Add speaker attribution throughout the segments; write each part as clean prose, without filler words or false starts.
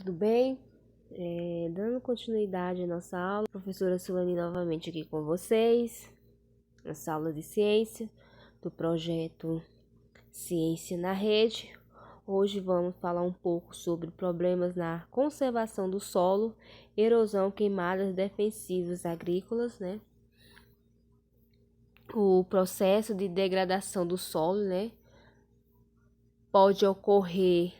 Speaker 1: tudo bem? Dando continuidade à nossa aula, professora Sulane novamente aqui com vocês, nessa aula de ciência, do projeto Ciência na Rede. Hoje vamos falar um pouco sobre problemas na conservação do solo, erosão, queimadas defensivas agrícolas, né? O processo de degradação do solo, né? Pode ocorrer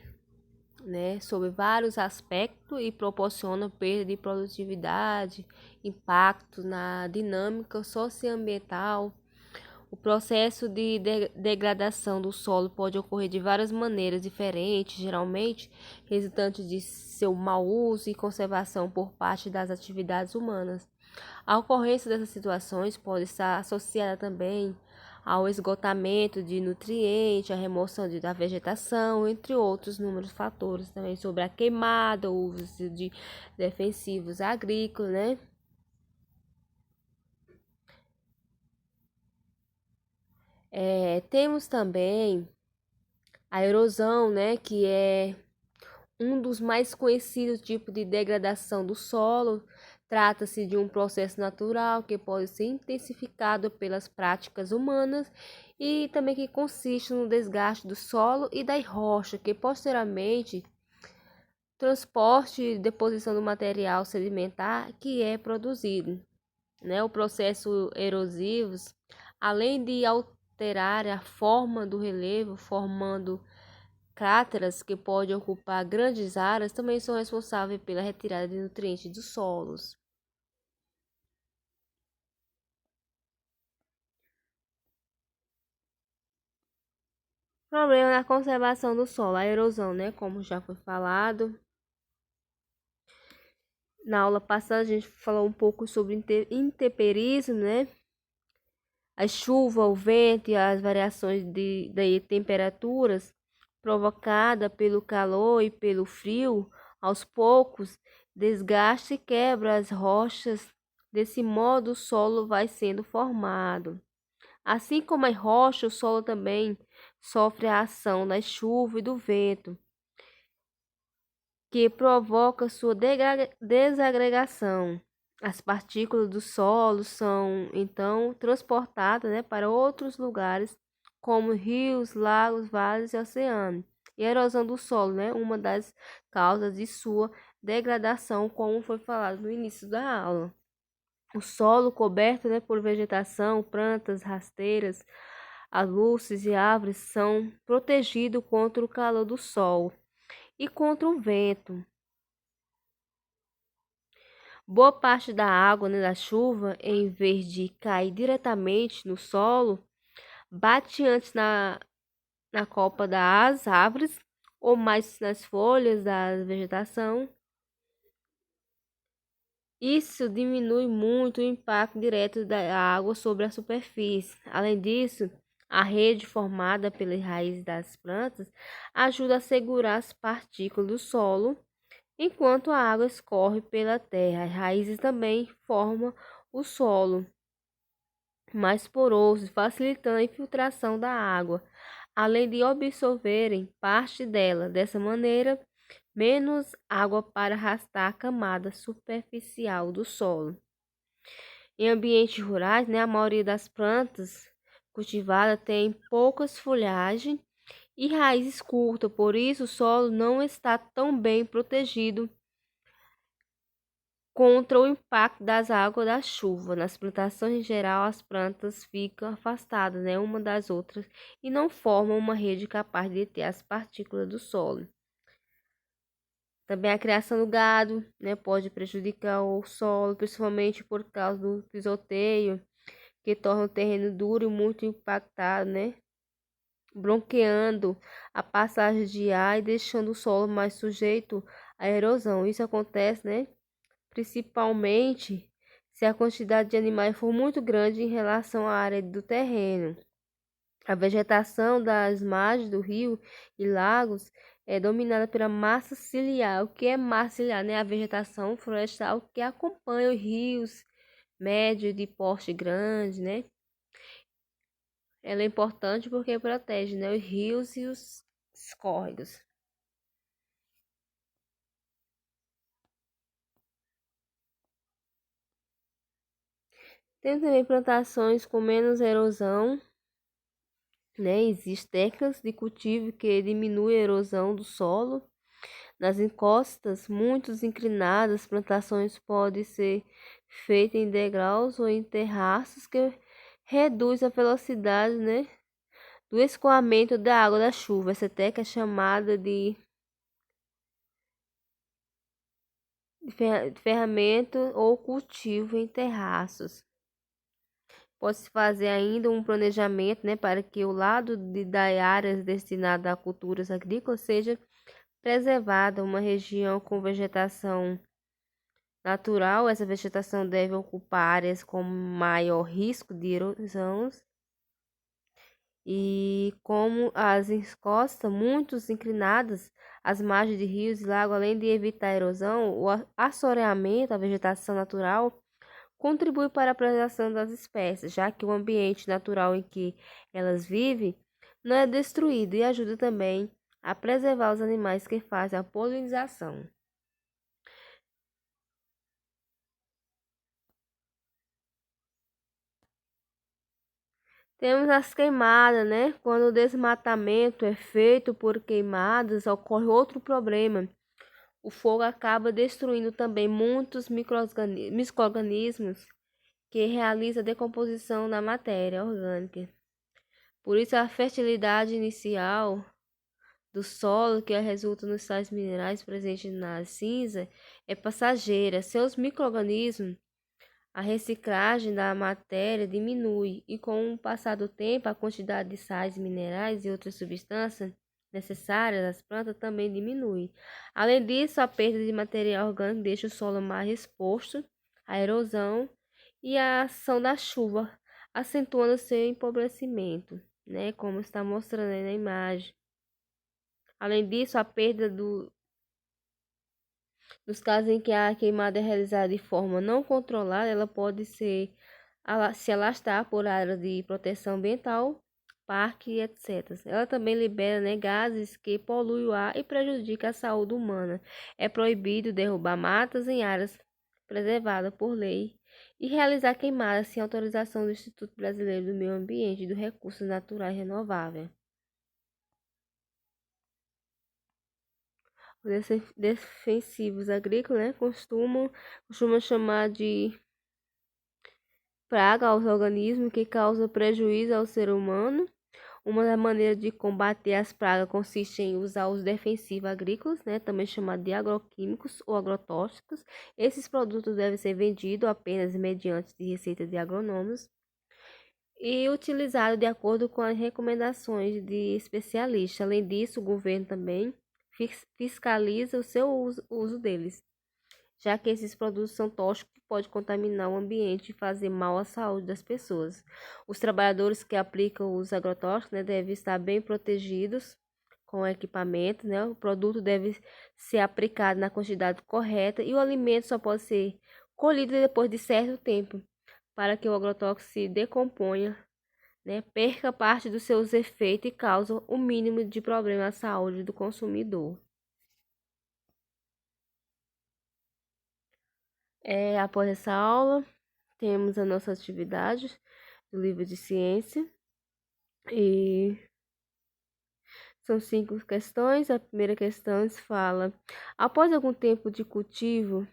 Speaker 1: sobre vários aspectos e proporciona perda de produtividade, impacto na dinâmica socioambiental. O processo de degradação do solo pode ocorrer de várias maneiras diferentes, geralmente resultante de seu mau uso e conservação por parte das atividades humanas. A ocorrência dessas situações pode estar associada também ao esgotamento de nutrientes, a remoção da vegetação, entre outros números fatores, também sobre a queimada, o uso de defensivos agrícolas, né? Temos também a erosão, né, que é um dos mais conhecidos tipos de degradação do solo. Trata-se de um processo natural que pode ser intensificado pelas práticas humanas e também que consiste no desgaste do solo e da rocha, que posteriormente transporte e deposição do material sedimentar que é produzido. O processo erosivo, além de alterar a forma do relevo, formando cráteras que podem ocupar grandes áreas, também são responsáveis pela retirada de nutrientes dos solos. Problema na conservação do solo, a erosão, como já foi falado. Na aula passada a gente falou um pouco sobre intemperismo, A chuva, o vento e as variações de temperaturas provocada pelo calor e pelo frio, aos poucos, desgaste e quebra as rochas. Desse modo, o solo vai sendo formado. Assim como a rocha, o solo também sofre a ação da chuva e do vento, que provoca sua desagregação. As partículas do solo são então transportadas, para outros lugares, como rios, lagos, vales e oceanos. E a erosão do solo, uma das causas de sua degradação, como foi falado no início da aula. O solo coberto, por vegetação, plantas rasteiras, arbustos e árvores são protegidos contra o calor do sol e contra o vento. Boa parte da água, da chuva, em vez de cair diretamente no solo, bate antes na copa das árvores ou mais nas folhas da vegetação. Isso diminui muito o impacto direto da água sobre a superfície. Além disso, a rede formada pelas raízes das plantas ajuda a segurar as partículas do solo enquanto a água escorre pela terra. As raízes também formam o solo mais poroso, facilitando a infiltração da água, além de absorverem parte dela. Dessa maneira, menos água para arrastar a camada superficial do solo. Em ambientes rurais, a maioria das plantas cultivadas tem poucas folhagens e raízes curtas, por isso o solo não está tão bem protegido contra o impacto das águas da chuva. Nas plantações em geral, as plantas ficam afastadas, uma das outras e não formam uma rede capaz de deter as partículas do solo. Também a criação do gado, pode prejudicar o solo, principalmente por causa do pisoteio, que torna o terreno duro e muito impactado, bloqueando a passagem de ar e deixando o solo mais sujeito à erosão. Isso acontece, principalmente se a quantidade de animais for muito grande em relação à área do terreno. A vegetação das margens do rio e lagos é dominada pela massa ciliar. O que é massa ciliar? A vegetação florestal que acompanha os rios médios de porte grande, Ela é importante porque protege, os rios e os córregos. Tem também plantações com menos erosão, né? Existem técnicas de cultivo que diminuem a erosão do solo. Nas encostas muito inclinadas, plantações podem ser feitas em degraus ou em terraços que reduz a velocidade, né, do escoamento da água da chuva. Essa técnica é chamada de ferramenta ou cultivo em terraços. Pode-se fazer ainda um planejamento, né, para que o lado das áreas destinadas a culturas agrícolas seja preservada, uma região com vegetação natural. Essa vegetação deve ocupar áreas com maior risco de erosão e como as encostas muito inclinadas às margens de rios e lagos, além de evitar a erosão, o assoreamento, a vegetação natural, contribui para a preservação das espécies, já que o ambiente natural em que elas vivem não é destruído e ajuda também a preservar os animais que fazem a polinização. Temos as queimadas, né? Quando o desmatamento é feito por queimadas, ocorre outro problema. O fogo acaba destruindo também muitos micro-organismos que realizam a decomposição da matéria orgânica. Por isso, a fertilidade inicial do solo, que resulta nos sais minerais presentes na cinza, é passageira. Seus micro-organismos, a reciclagem da matéria diminui e, com o passar do tempo, a quantidade de sais minerais e outras substâncias necessárias às plantas também diminui. Além disso, a perda de material orgânico deixa o solo mais exposto à erosão e à ação da chuva, acentuando seu empobrecimento, né, como está mostrando aí na imagem. Além disso, a perda nos casos em que a queimada é realizada de forma não controlada, ela pode se alastrar por áreas de proteção ambiental, parque, etc. Ela também libera, né, gases que poluem o ar e prejudicam a saúde humana. É proibido derrubar matas em áreas preservadas por lei e realizar queimadas sem autorização do Instituto Brasileiro do Meio Ambiente e dos Recursos Naturais Renováveis. Os defensivos agrícolas, né, costumam chamar de praga aos organismos que causam prejuízo ao ser humano. Uma das maneiras de combater as pragas consiste em usar os defensivos agrícolas, né, também chamados de agroquímicos ou agrotóxicos. Esses produtos devem ser vendidos apenas mediante receita de agrônomos e utilizados de acordo com as recomendações de especialistas. Além disso, o governo também fiscaliza o seu uso deles, já que esses produtos são tóxicos e podem contaminar o ambiente e fazer mal à saúde das pessoas. Os trabalhadores que aplicam os agrotóxicos, né, devem estar bem protegidos com equipamento, né? O produto deve ser aplicado na quantidade correta e o alimento só pode ser colhido depois de certo tempo, para que o agrotóxico se decomponha, né, perca parte dos seus efeitos e cause o mínimo de problema à saúde do consumidor. Após essa aula, temos a nossa atividade do livro de ciência e são 5 questões. A primeira questão fala: após algum tempo de cultivo,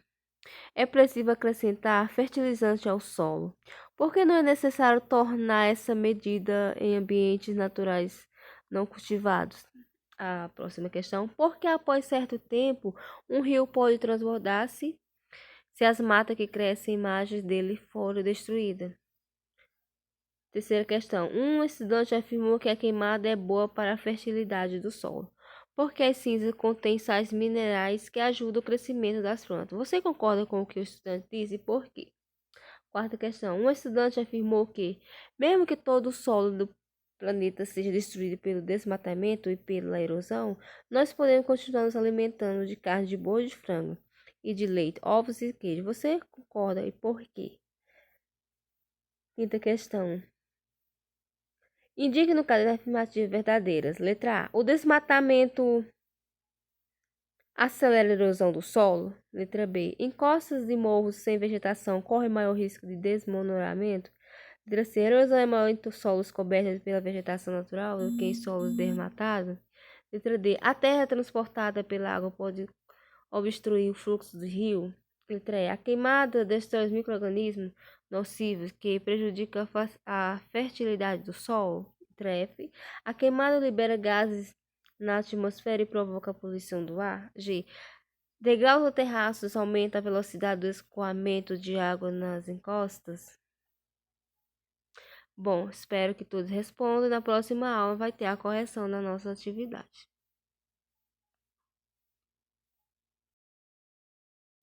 Speaker 1: é preciso acrescentar fertilizante ao solo. Por que não é necessário tornar essa medida em ambientes naturais não cultivados? A próxima questão: porque após certo tempo, um rio pode transbordar-se se as matas que crescem em margens dele forem destruídas? Terceira questão: um estudante afirmou que a queimada é boa para a fertilidade do solo, porque as cinzas contêm sais minerais que ajudam o crescimento das plantas. Você concorda com o que o estudante diz e por quê? Quarta questão: um estudante afirmou que, mesmo que todo o solo do planeta seja destruído pelo desmatamento e pela erosão, nós podemos continuar nos alimentando de carne de boi e de frango, e de leite, ovos e queijo. Você concorda e por quê? Quinta questão: indique no caso as afirmativas verdadeiras. Letra A: o desmatamento Acelera a erosão do solo. Letra B. Encostas de morros sem vegetação correm maior risco de desmoronamento. Letra C. A erosão é maior em solos cobertos pela vegetação natural do que em solos desmatados. Letra D. A terra transportada pela água pode obstruir o fluxo do rio. Letra E. A queimada destrói os micro-organismos nocivos que prejudicam a fertilidade do solo. Letra F. A queimada libera gases na atmosfera e provoca a poluição do ar. G. Degraus ou terraços aumenta a velocidade do escoamento de água nas encostas. Bom, espero que todos respondam. Na próxima aula vai ter a correção da nossa atividade.